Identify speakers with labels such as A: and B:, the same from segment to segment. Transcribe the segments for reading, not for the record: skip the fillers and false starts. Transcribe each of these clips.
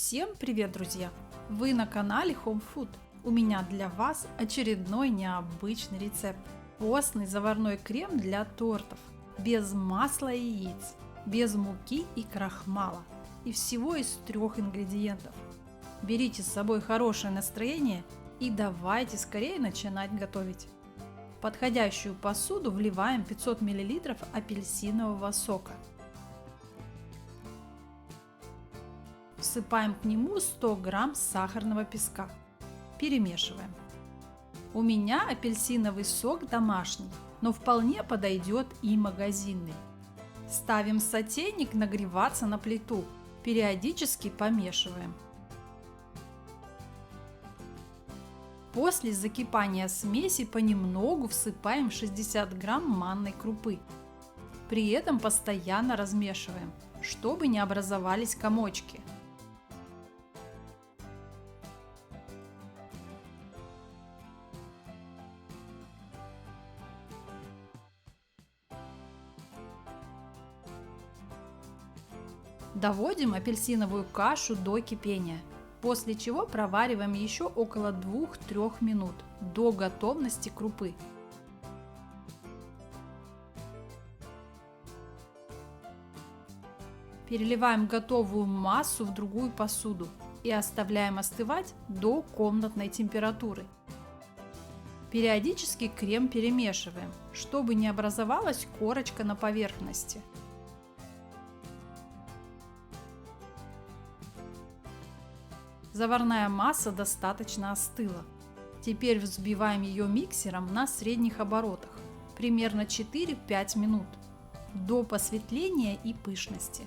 A: Всем привет, друзья! Вы на канале Home Food. У меня для вас очередной необычный рецепт. Постный заварной крем для тортов. Без масла и яиц, без муки и крахмала. И всего из 3 ингредиентов. Берите с собой хорошее настроение и давайте скорее начинать готовить. В подходящую посуду вливаем 500 мл апельсинового сока. Всыпаем к нему 100 грамм сахарного песка. Перемешиваем. У меня апельсиновый сок домашний, но вполне подойдет и магазинный. Ставим сотейник нагреваться на плиту. Периодически помешиваем. После закипания смеси понемногу всыпаем 60 грамм манной крупы. При этом постоянно размешиваем, чтобы не образовались комочки. Доводим апельсиновую кашу до кипения, после чего провариваем еще около 2-3 минут до готовности крупы. Переливаем готовую массу в другую посуду и оставляем остывать до комнатной температуры. Периодически крем перемешиваем, чтобы не образовалась корочка на поверхности. Заварная масса достаточно остыла. Теперь взбиваем ее миксером на средних оборотах, примерно 4-5 минут, до посветления и пышности.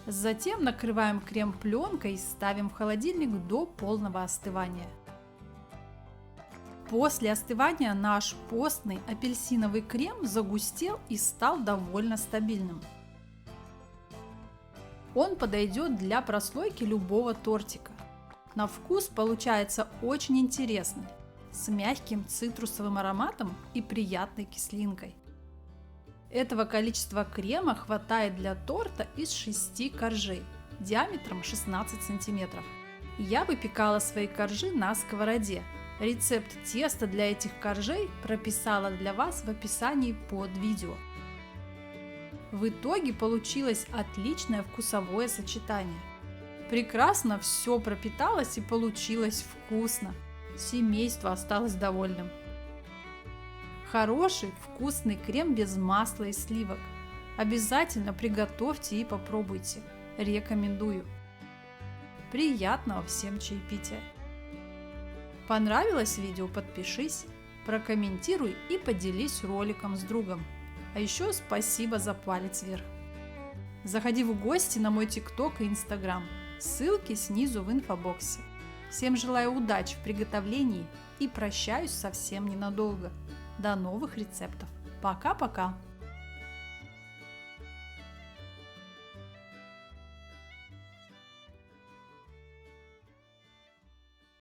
A: Затем накрываем крем пленкой и ставим в холодильник до полного остывания. После остывания наш постный апельсиновый крем загустел и стал довольно стабильным. Он подойдет для прослойки любого тортика. На вкус получается очень интересный, с мягким цитрусовым ароматом и приятной кислинкой. Этого количества крема хватает для торта из 6 коржей диаметром 16 см. Я выпекала свои коржи на сковороде. Рецепт теста для этих коржей прописала для вас в описании под видео. В итоге получилось отличное вкусовое сочетание. Прекрасно все пропиталось и получилось вкусно. Семейство осталось довольным. Хороший вкусный крем без масла и сливок. Обязательно приготовьте и попробуйте. Рекомендую. Приятного всем чаепития! Понравилось видео? Подпишись, прокомментируй и поделись роликом с другом. А еще спасибо за палец вверх. Заходи в гости на мой ТикТок и Инстаграм. Ссылки снизу в инфобоксе. Всем желаю удачи в приготовлении и прощаюсь совсем ненадолго. До новых рецептов. Пока-пока!